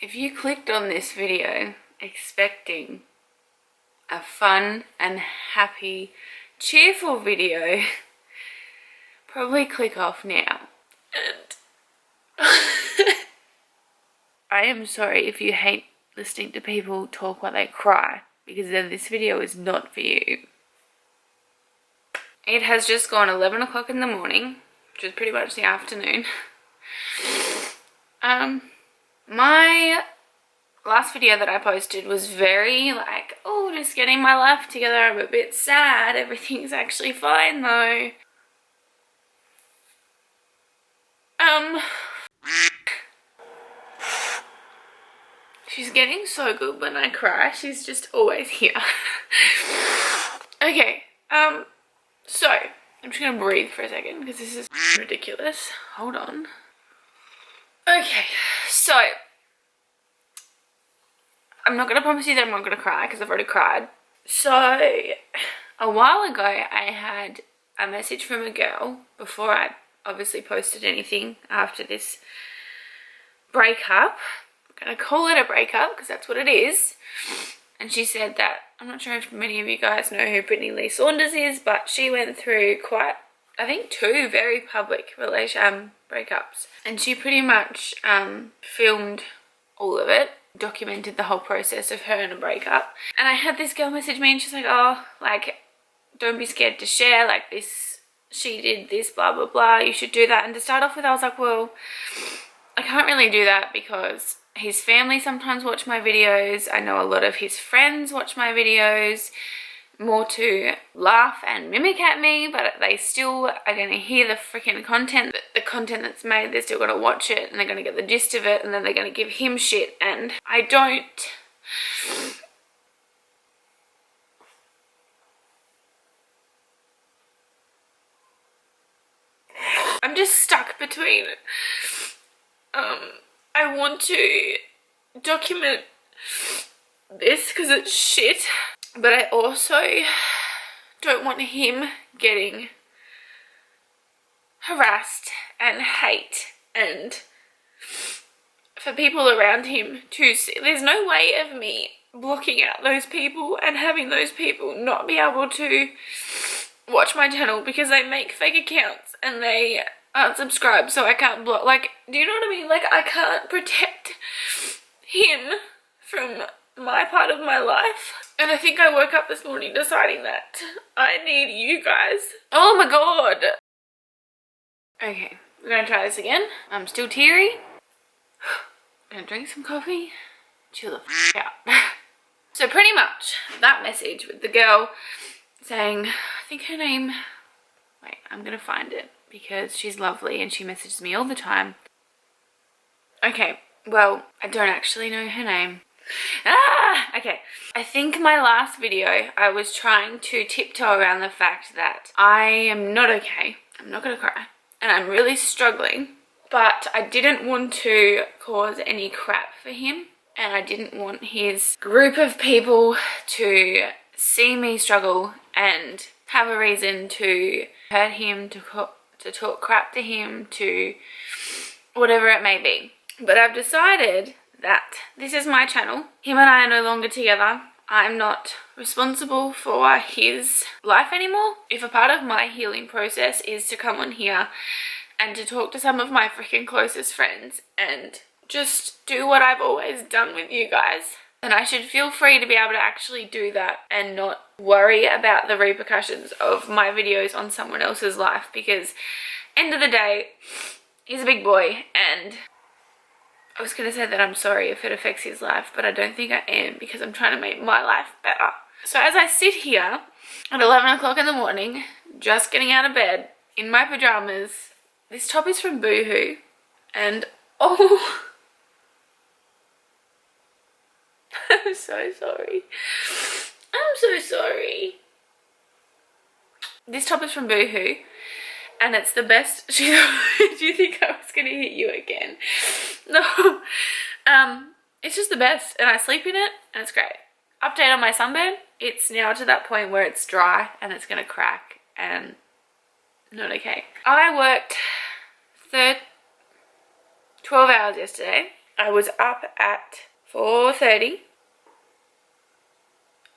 If you clicked on this video expecting a fun and happy, cheerful video, probably click off now. And I am sorry if you hate listening to people talk while they cry, because then this video is not for you. It has just gone 11 o'clock in the morning, which is pretty much the afternoon. My last video that I posted was very like, oh, just getting my life together. I'm a bit sad. Everything's actually fine though. She's getting so good when I cry. She's just always here. Okay, so I'm just gonna breathe for a second because this is ridiculous. Hold on. Okay, so I'm not gonna promise you that I'm not gonna cry because I've already cried. So a while ago I had a message from a girl before I obviously posted anything after this breakup. I'm gonna call it a breakup because that's what it is. And she said that, I'm not sure if many of you guys know who Brittany Lee Saunders is, but she went through quite, I think, 2 very public breakups. And she pretty much filmed all of it, documented the whole process of her and a breakup. And I had this girl message me and she's like, oh, like, don't be scared to share, like this, she did this, blah, blah, blah, you should do that. And to start off with, I was like, well, I can't really do that because his family sometimes watch my videos. I know a lot of his friends watch my videos more to laugh and mimic at me, but they still are going to hear the freaking content, the content that's made. They're still going to watch it and they're going to get the gist of it, and then they're going to give him shit. And I don't, I'm just stuck between I want to document this because it's shit, but I also don't want him getting harassed and hate, and for people around him to see. There's no way of me blocking out those people and having those people not be able to watch my channel because they make fake accounts and they aren't subscribed, so I can't block. Like, do you know what I mean? Like, I can't protect him from my part of my life. And I think I woke up this morning deciding that I need you guys. Oh my god. Okay, we're gonna try this again. I'm still teary. Gonna drink some coffee, chill the f out. So pretty much that message with the girl saying, I think her name, wait, I'm gonna find it because she's lovely and she messages me all the time. Okay, well, I don't actually know her name. Okay. I think my last video I was trying to tiptoe around the fact that I am not okay. I'm not gonna cry. And I'm really struggling. But I didn't want to cause any crap for him. And I didn't want his group of people to see me struggle and have a reason to hurt him, to talk crap to him, to whatever it may be. But I've decided that this is my channel. Him and I are no longer together. I'm not responsible for his life anymore. If a part of my healing process is to come on here and to talk to some of my freaking closest friends and just do what I've always done with you guys, then I should feel free to be able to actually do that and not worry about the repercussions of my videos on someone else's life, because end of the day, he's a big boy, and I was going to say that I'm sorry if it affects his life, but I don't think I am, because I'm trying to make my life better. So as I sit here at 11 o'clock in the morning, just getting out of bed, in my pajamas, this top is from Boohoo, and oh, I'm so sorry. I'm so sorry. This top is from Boohoo, and it's the best. Do you think I was going to hit you again? No. It's just the best, and I sleep in it, and it's great. Update on my sunburn. It's now to that point where it's dry, and it's going to crack, and not okay. I worked 12 hours yesterday, I was up at 4:30.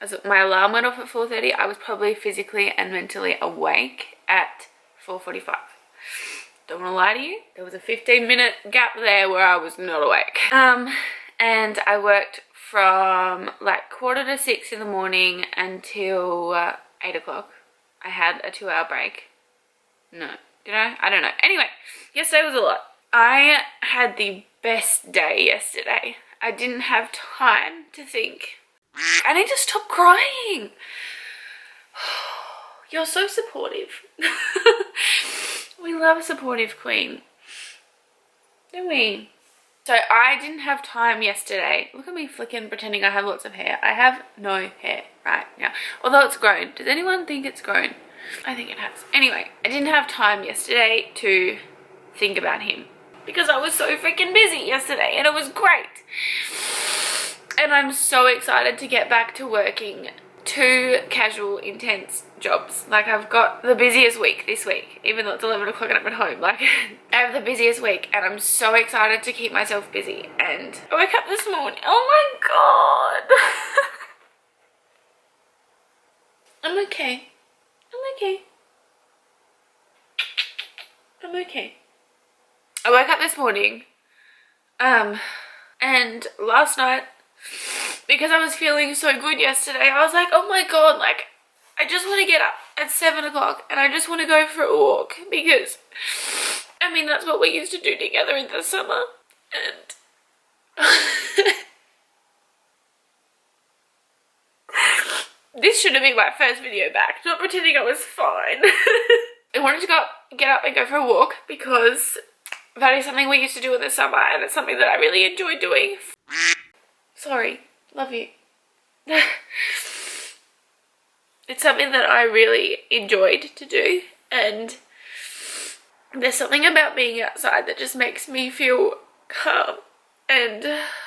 As my alarm went off at 4:30, I was probably physically and mentally awake at 4:45. Don't want to lie to you, there was a 15-minute gap there where I was not awake. And I worked from like 5:45 in the morning until 8 o'clock. I had a 2-hour break. No, did I? I don't know. Anyway, yesterday was a lot. I had the best day yesterday. I didn't have time to think, I need to stop crying. You're so supportive. We love a supportive queen, don't we? So I didn't have time yesterday. Look at me flicking, pretending I have lots of hair. I have no hair right now. Although it's grown. Does anyone think it's grown? I think it has. Anyway, I didn't have time yesterday to think about him because I was so freaking busy yesterday and it was great. And I'm so excited to get back to working 2 casual, intense jobs. Like, I've got the busiest week this week, even though it's 11 o'clock and I'm at home. Like, I have the busiest week and I'm so excited to keep myself busy. And I woke up this morning. Oh my God. I'm okay. I'm okay. I'm okay. I woke up this morning, and last night, because I was feeling so good yesterday, I was like, oh my God, like, I just want to get up at 7 o'clock and I just want to go for a walk because, I mean, that's what we used to do together in the summer. And this should have been my first video back, not pretending I was fine. I wanted to get up and go for a walk because that is something we used to do in the summer and it's something that I really enjoy doing. Sorry, love you. It's something that I really enjoyed to do, and there's something about being outside that just makes me feel calm. And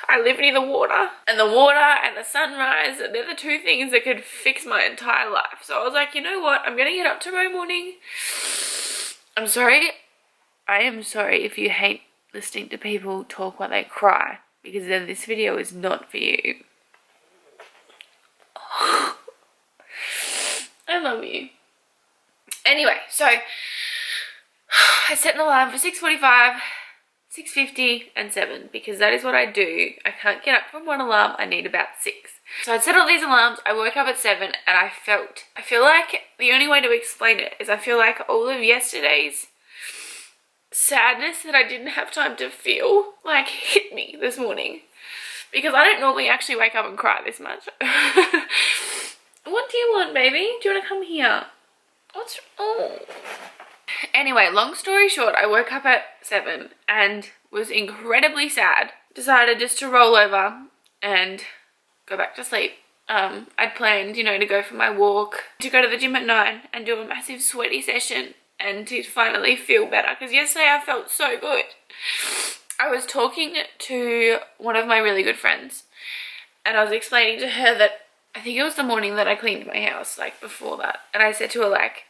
I live near the water and the sunrise, and they're the 2 things that could fix my entire life. So I was like, you know what, I'm gonna get up tomorrow morning. I'm sorry, I am sorry if you hate listening to people talk while they cry, because then this video is not for you. I love you. Anyway, so I set an alarm for 6:45, 6:50 and 7 because that is what I do. I can't get up from one alarm, I need about 6. So I'd set all these alarms, I woke up at 7 and I feel like the only way to explain it is I feel like all of yesterday's sadness that I didn't have time to feel like hit me this morning, because I don't normally actually wake up and cry this much. What do you want, baby? Do you want to come here? What's... oh. Anyway, long story short, I woke up at 7 and was incredibly sad. Decided just to roll over and go back to sleep. I'd planned, you know, to go for my walk, to go to the gym at 9 and do a massive sweaty session and to finally feel better, because yesterday I felt so good. I was talking to one of my really good friends and I was explaining to her that I think it was the morning that I cleaned my house, like before that, and I said to her, like,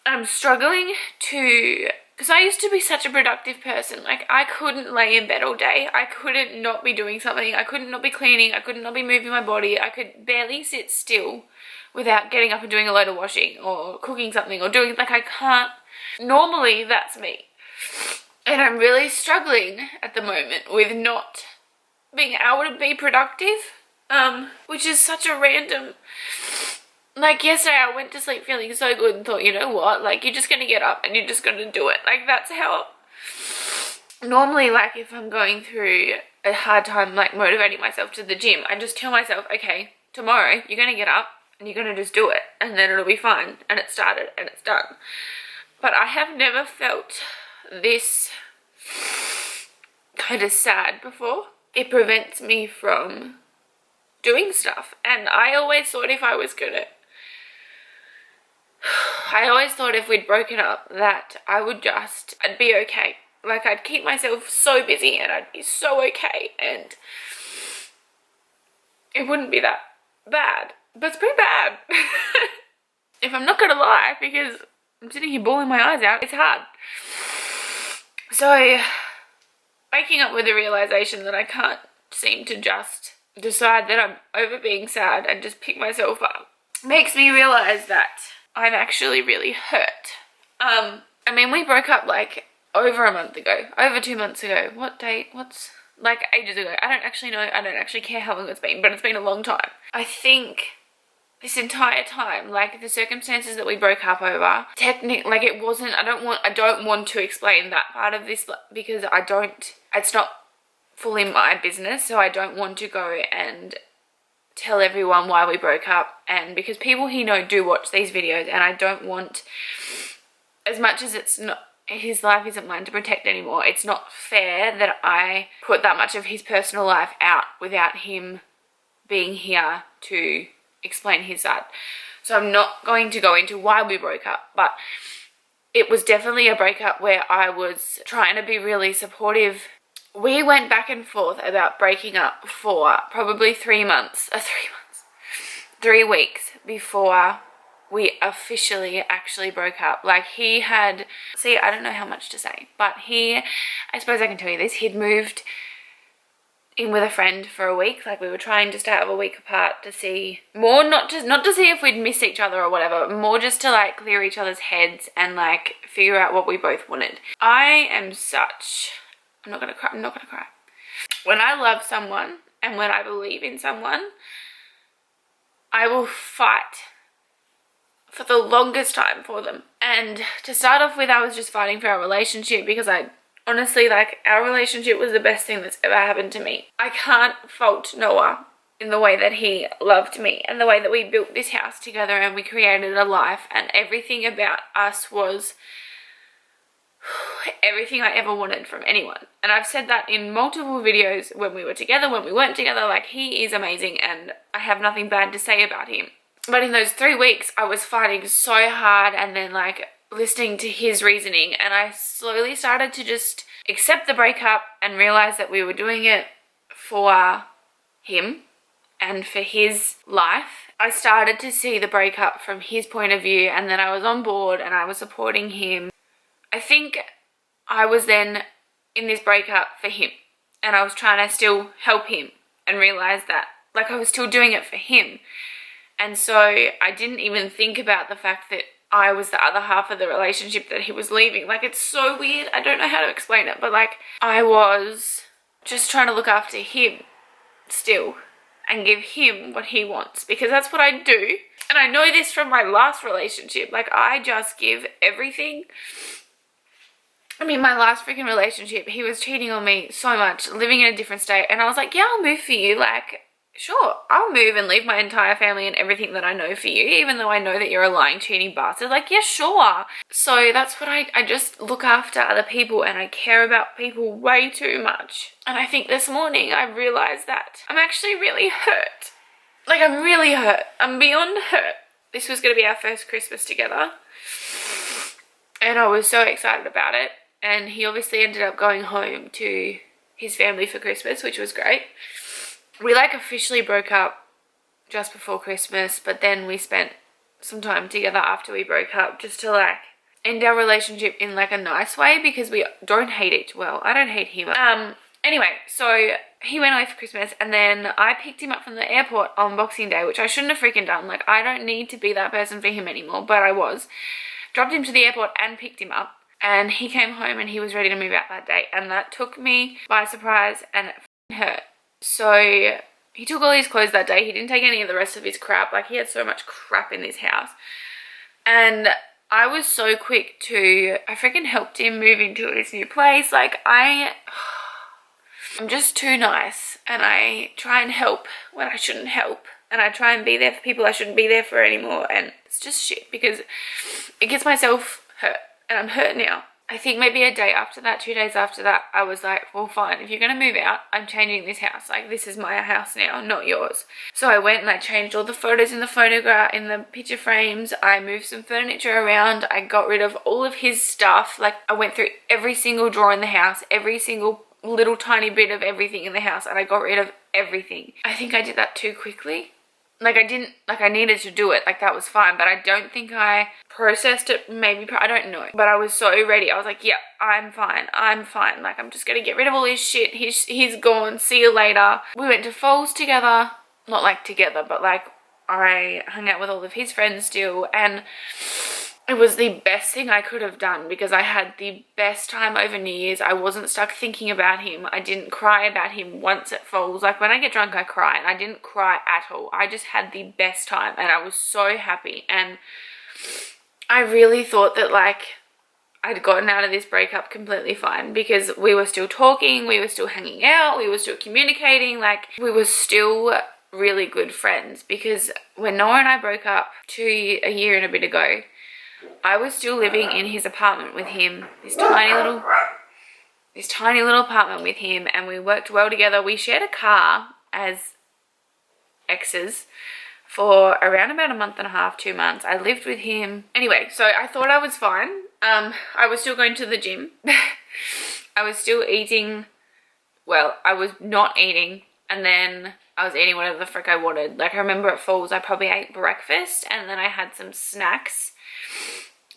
I'm struggling to, because I used to be such a productive person. Like, I couldn't lay in bed all day. I couldn't not be doing something. I couldn't not be cleaning. I couldn't not be moving my body. I could barely sit still without getting up and doing a load of washing or cooking something or doing, like, I can't. Normally, that's me. And I'm really struggling at the moment with not being able to be productive, which is such a random... Like, yesterday I went to sleep feeling so good and thought, you know what, like, you're just gonna get up and you're just gonna do it. Like, that's how... Normally, like, if I'm going through a hard time, like, motivating myself to the gym, I just tell myself, okay, tomorrow you're gonna get up and you're gonna just do it and then it'll be fine. And it started and it's done. But I have never felt this kind of sad before. It prevents me from doing stuff. And I always thought if I was gonna... I always thought if we'd broken up that I'd be okay. Like, I'd keep myself so busy and I'd be so okay and it wouldn't be that bad. But it's pretty bad. If I'm not gonna lie, because I'm sitting here bawling my eyes out, it's hard. So I waking up with the realization that I can't seem to just decide that I'm over being sad and just pick myself up makes me realize that I'm actually really hurt. I mean, we broke up like over a month ago, over 2 months ago. What date? What's like ages ago? I don't actually know. I don't actually care how long it's been, but it's been a long time. I think this entire time, like the circumstances that we broke up over, technically, like it wasn't, I don't want to explain that part of this because it's not fully my business, so I don't want to go and tell everyone why we broke up, and because people he know do watch these videos, and I don't want, as much as it's not, his life isn't mine to protect anymore, it's not fair that I put that much of his personal life out without him being here to explain his side. So I'm not going to go into why we broke up, but it was definitely a breakup where I was trying to be really supportive. We went back and forth about breaking up for probably 3 weeks before we officially actually broke up. Like he had, see, I don't know how much to say, but I suppose I can tell you this, he'd moved in with a friend for a week. Like we were trying just to have a week apart to see more, not to see if we'd miss each other or whatever, more just to like clear each other's heads and like figure out what we both wanted. I'm not gonna cry. When I love someone and when I believe in someone, I will fight for the longest time for them. And to start off with, I was just fighting for our relationship because I honestly, like, our relationship was the best thing that's ever happened to me. I can't fault Noah in the way that he loved me and the way that we built this house together and we created a life, and everything about us was everything I ever wanted from anyone. And I've said that in multiple videos, when we were together, when we weren't together. Like, he is amazing and I have nothing bad to say about him. But in those 3 weeks, I was fighting so hard and then like listening to his reasoning, and I slowly started to just accept the breakup and realize that we were doing it for him and for his life. I started to see the breakup from his point of view, and then I was on board and I was supporting him. I think I was then in this breakup for him, and I was trying to still help him and realize that like I was still doing it for him. And so I didn't even think about the fact that I was the other half of the relationship that he was leaving. Like, it's so weird. I don't know how to explain it, but like I was just trying to look after him still and give him what he wants, because that's what I do. And I know this from my last relationship. Like, I just give everything. I mean, my last freaking relationship, he was cheating on me so much, living in a different state, and I was like, yeah, I'll move for you. Like, sure, I'll move and leave my entire family and everything that I know for you, even though I know that you're a lying, cheating bastard. Like, yeah, sure. So that's what I just look after other people, and I care about people way too much. And I think this morning I realized that I'm actually really hurt. Like, I'm really hurt. I'm beyond hurt. This was going to be our first Christmas together, and I was so excited about it. And he obviously ended up going home to his family for Christmas, which was great. We like officially broke up just before Christmas, but then we spent some time together after we broke up just to like end our relationship in like a nice way, because we don't hate each, well, I don't hate him. Anyway, so he went away for Christmas, and then I picked him up from the airport on Boxing Day, which I shouldn't have freaking done. Like, I don't need to be that person for him anymore, but I was. Dropped him to the airport and picked him up, and he came home and he was ready to move out that day, and that took me by surprise and it hurt. So he took all his clothes that day. He didn't take any of the rest of his crap. Like, he had so much crap in this house. And I was so quick to, I freaking helped him move into his new place. Like, I'm just too nice, and I try and help when I shouldn't help. And I try and be there for people I shouldn't be there for anymore. And it's just shit, because it gets myself hurt, and I'm hurt now. I think maybe a day after that, 2 days after that, I was like, well, fine, if you're going to move out, I'm changing this house. Like, this is my house now, not yours. So I went and I changed all the photos in the picture frames. I moved some furniture around. I got rid of all of his stuff. Like, I went through every single drawer in the house, every single little tiny bit of everything in the house, and I got rid of everything. I think I did that too quickly. like I needed to do it, like that was fine, but I don't think I processed it, maybe, I don't know, but I was so ready. I was like, yeah, I'm fine, like I'm just gonna get rid of all this shit. He's gone, see you later. We went to Falls together, not like together, but like I hung out with all of his friends still, and it was the best thing I could have done because I had the best time over New Year's. I wasn't stuck thinking about him. I didn't cry about him once at Falls. Like when I get drunk, I cry, and I didn't cry at all. I just had the best time, and I was so happy. And I really thought that like I'd gotten out of this breakup completely fine because we were still talking, we were still hanging out, we were still communicating, like we were still really good friends. Because when Noah and I broke up a year and a bit ago, I was still living in his apartment with him, this tiny little apartment with him, and we worked well together. We shared a car as exes for around about a month and a half, 2 months. I lived with him. Anyway, so I thought I was fine. I was still going to the gym. I was still eating. Well, I was not eating, and then I was eating whatever the frick I wanted. Like I remember at Falls, I probably ate breakfast, and then I had some snacks.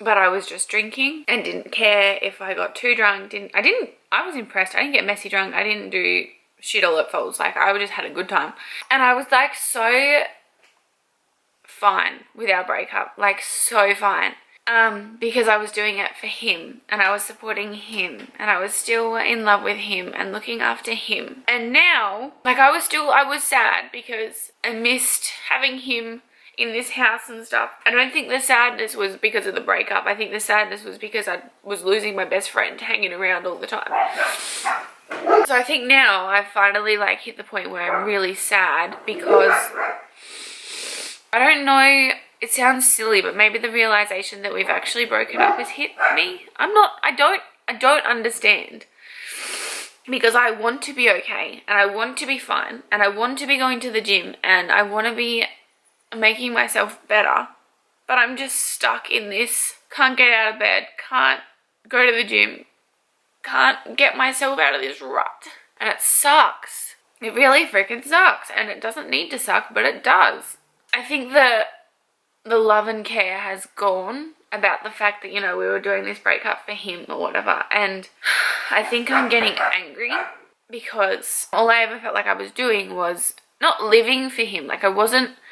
But I was just drinking and didn't care if I got too drunk. I was impressed. I didn't get messy drunk. I didn't do shit all at Falls. Like I just had a good time. And I was like so fine with our breakup. Like so fine. Because I was doing it for him, and I was supporting him, and I was still in love with him and looking after him. And now, like I was sad because I missed having him in this house and stuff. I don't think the sadness was because of the breakup. I think the sadness was because I was losing my best friend hanging around all the time. So I think now I've finally like hit the point where I'm really sad because I don't know, it sounds silly, but maybe the realization that we've actually broken up has hit me. I don't understand. Because I want to be okay, and I want to be fine, and I want to be going to the gym, and I want to be making myself better, but I'm just stuck in this, can't get out of bed, can't go to the gym, can't get myself out of this rut, and it sucks. It really freaking sucks, and it doesn't need to suck, but it does. I think the love and care has gone about the fact that, you know, we were doing this breakup for him or whatever, and I think I'm getting angry because all I ever felt like I was doing was not living for him. Like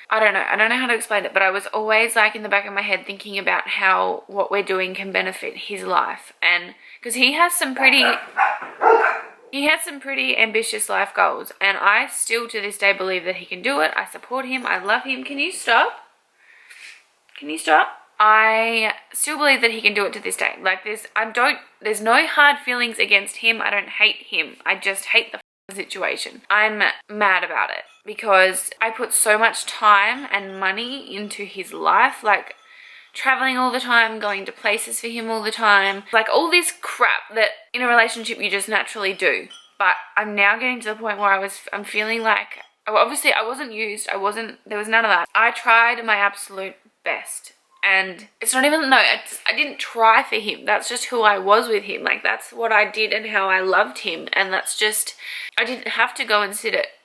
I don't know how to explain it, but I was always like in the back of my head thinking about how what we're doing can benefit his life. And because he has some pretty ambitious life goals, and I still to this day believe that he can do it. I support him, I love him. Can you stop? I still believe that he can do it to this day. Like there's no hard feelings against him. I don't hate him. I just hate the situation. I'm mad about it because I put so much time and money into his life, like traveling all the time, going to places for him all the time, like all this crap that in a relationship you just naturally do. But I'm now getting to the point where I'm feeling like, obviously I wasn't used, there was none of that. I tried my absolute best. And it's not even, no, I didn't try for him. That's just who I was with him. Like that's what I did and how I loved him. And that's just, I didn't have to go and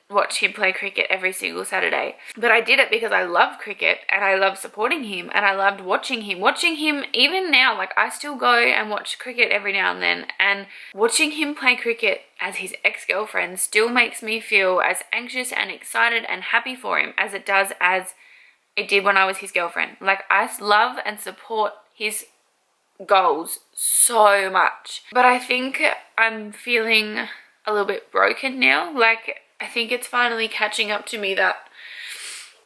watch him play cricket every single Saturday. But I did it because I love cricket and I love supporting him and I loved watching him. Watching him even now, like I still go and watch cricket every now and then. And watching him play cricket as his ex-girlfriend still makes me feel as anxious and excited and happy for him as it does as it did when I was his girlfriend. Like I love and support his goals so much. But I think I'm feeling a little bit broken now. Like I think it's finally catching up to me that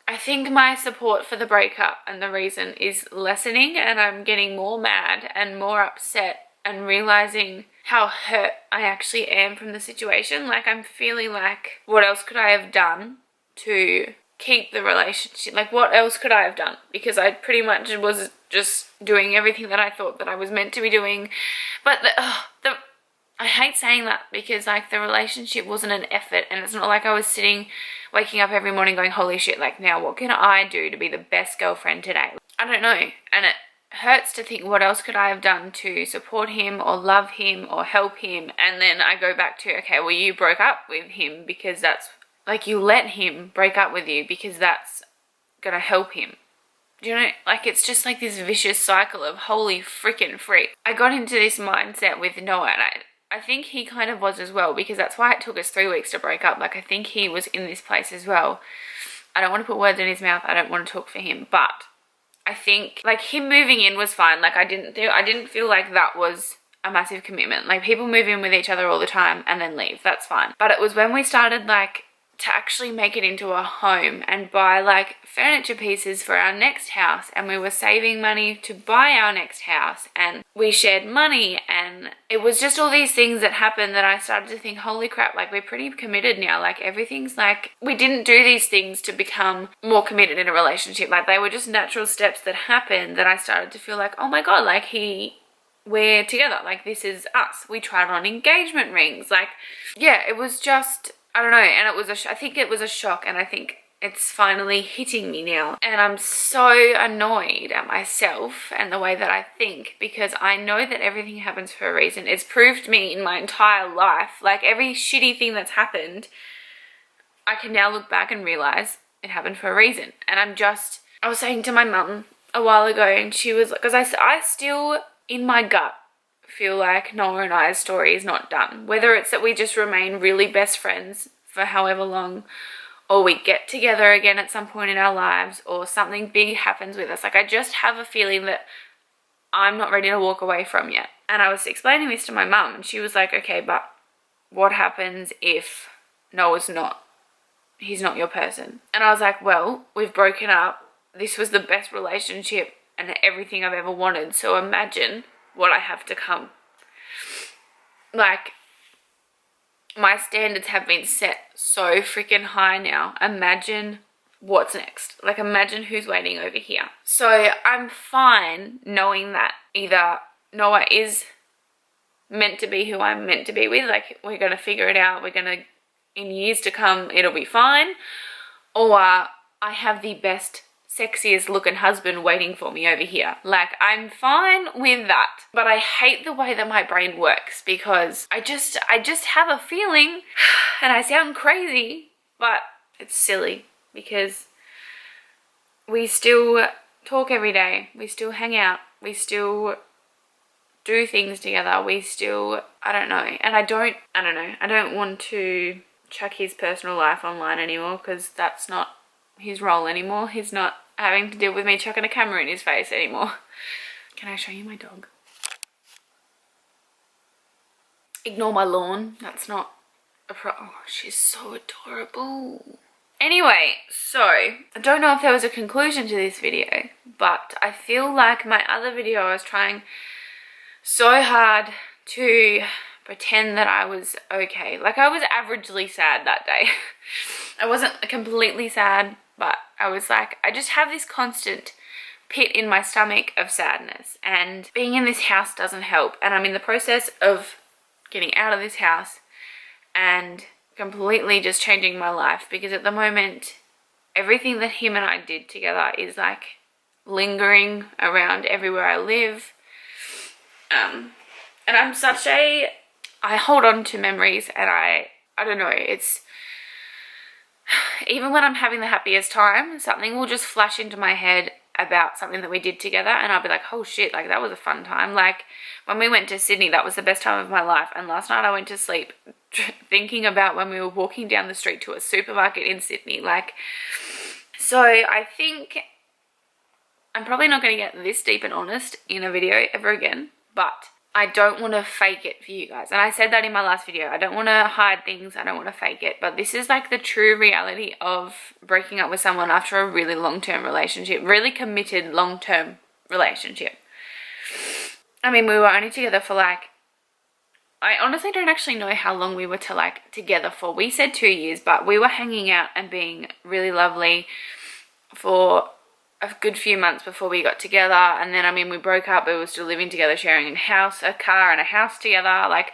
I think my support for the breakup and the reason is lessening, and I'm getting more mad and more upset and realizing how hurt I actually am from the situation. Like I'm feeling like, what else could I have done to keep the relationship? Like what else could I have done? Because I pretty much was just doing everything that I thought that I was meant to be doing. But I hate saying that because like the relationship wasn't an effort, and it's not like I was waking up every morning going, holy shit, like now what can I do to be the best girlfriend today? I don't know. And it hurts to think, what else could I have done to support him or love him or help him? And then I go back to, okay, well, you broke up with him because that's, like, you let him break up with you because that's gonna help him. Do you know, like, it's just like this vicious cycle of holy freaking freak. I got into this mindset with Noah, and I think he kind of was as well, because that's why it took us 3 weeks to break up. Like, I think he was in this place as well. I don't want to put words in his mouth. I don't want to talk for him, but I think, like, him moving in was fine. Like, I didn't feel like that was a massive commitment. Like, people move in with each other all the time and then leave. That's fine. But it was when we started, like, to actually make it into a home and buy, like, furniture pieces for our next house, and we were saving money to buy our next house, and we shared money, and it was just all these things that happened that I started to think, holy crap, like, we're pretty committed now. Like, everything's like, we didn't do these things to become more committed in a relationship. Like, they were just natural steps that happened that I started to feel like, oh my god, like, we're together. Like, this is us. We tried on engagement rings. Like, yeah, it was just, I don't know, and it was I think it was a shock, and I think it's finally hitting me now. And I'm so annoyed at myself and the way that I think, because I know that everything happens for a reason. It's proved me in my entire life. Like, every shitty thing that's happened, I can now look back and realize it happened for a reason. And I was saying to my mum a while ago, and she was, because I still, in my gut, feel like Noah and I's story is not done. Whether it's that we just remain really best friends for however long, or we get together again at some point in our lives, or something big happens with us. Like, I just have a feeling that I'm not ready to walk away from yet. And I was explaining this to my mum, and she was like, okay, but what happens if he's not your person? And I was like, well, we've broken up. This was the best relationship and everything I've ever wanted. So imagine what I have to come. Like, my standards have been set so freaking high now. Imagine what's next. Like, imagine who's waiting over here. So I'm fine knowing that either Noah is meant to be who I'm meant to be with. Like, we're going to figure it out. In years to come, it'll be fine. Or I have the best, sexiest looking husband waiting for me over here. Like, I'm fine with that. But I hate the way that my brain works, because I just have a feeling, and I sound crazy, but it's silly, because we still talk every day. We still hang out. We still do things together. We still, I don't know. And I don't want to chuck his personal life online anymore, because that's not his role anymore. He's not having to deal with me chucking a camera in his face anymore. Can I show you my dog? Ignore my lawn. That's not a oh, she's so adorable. Anyway, so I don't know if there was a conclusion to this video, but I feel like my other video, I was trying so hard to pretend that I was okay. Like, I was averagely sad that day. I wasn't completely sad, but I was like, I just have this constant pit in my stomach of sadness, and being in this house doesn't help. And I'm in the process of getting out of this house and completely just changing my life, because at the moment, everything that him and I did together is like lingering around everywhere I live. And I'm such a, I hold on to memories, and I don't know, it's, even when I'm having the happiest time, something will just flash into my head about something that we did together, and I'll be like, oh shit, like, that was a fun time. Like, when we went to Sydney, that was the best time of my life. And last night I went to sleep thinking about when we were walking down the street to a supermarket in Sydney. Like, so I think I'm probably not going to get this deep and honest in a video ever again, but I don't want to fake it for you guys. And I said that in my last video. I don't want to hide things. I don't want to fake it. But this is like the true reality of breaking up with someone after a really long-term relationship. Really committed long-term relationship. I mean, we were only together for like, I honestly don't actually know how long we were together for. We said 2 years, but we were hanging out and being really lovely for a good few months before we got together. And then, I mean, we broke up, but we were still living together, sharing a car and a house together. Like,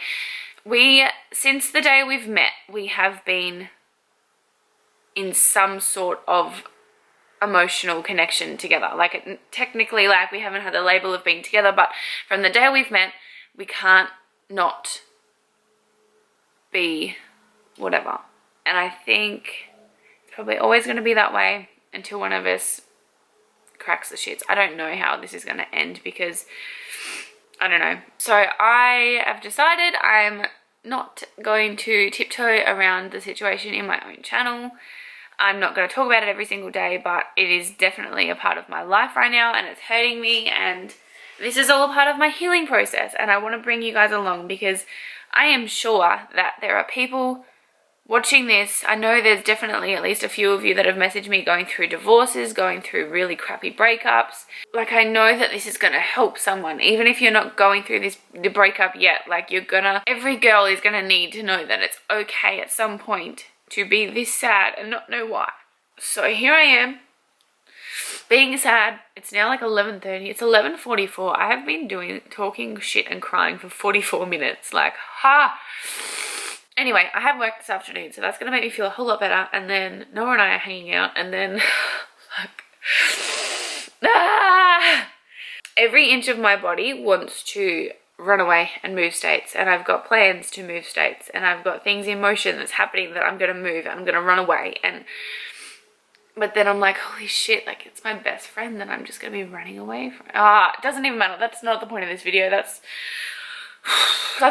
since the day we've met, we have been in some sort of emotional connection together. Like, technically, like, we haven't had the label of being together, but from the day we've met, we can't not be whatever. And I think it's probably always going to be that way. until one of us cracks the shits. I don't know how this is going to end because I don't know. So I have decided I'm not going to tiptoe around the situation in my own channel. I'm not going to talk about it every single day, but it is definitely a part of my life right now and it's hurting me, and this is all a part of my healing process, and I want to bring you guys along because I am sure that there are people watching this. I know there's definitely at least a few of you that have messaged me going through divorces, going through really crappy breakups. Like, I know that this is going to help someone, even if you're not going through the breakup yet. Like, every girl is going to need to know that it's okay at some point to be this sad and not know why. So here I am, being sad. It's now like 11:30. It's 11:44. I have been talking shit and crying for 44 minutes. Like, ha! Anyway, I have work this afternoon, so that's going to make me feel a whole lot better. And then Noah and I are hanging out, and then fuck. Every inch of my body wants to run away and move states, and I've got plans to move states, and I've got things in motion that's happening that I'm going to move and I'm going to run away. But then I'm like, holy shit, like, it's my best friend that I'm just going to be running away from. It doesn't even matter. That's not the point of this video. That's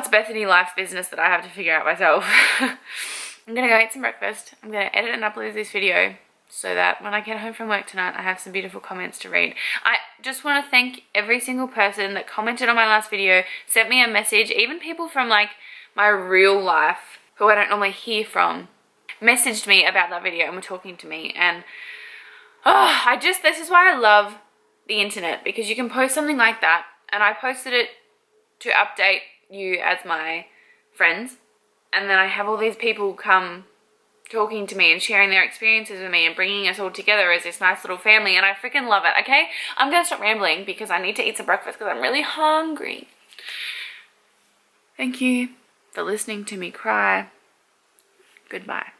Bethany life business that I have to figure out myself. I'm going to go eat some breakfast. I'm going to edit and upload this video so that when I get home from work tonight, I have some beautiful comments to read. I just want to thank every single person that commented on my last video, sent me a message, even people from like my real life who I don't normally hear from, messaged me about that video and were talking to me. And this is why I love the internet, because you can post something like that, and I posted it to update you as my friends, and then I have all these people come talking to me and sharing their experiences with me and bringing us all together as this nice little family, and I freaking love it. Okay, I'm gonna stop rambling because I need to eat some breakfast because I'm really hungry. Thank you for listening to me cry. Goodbye.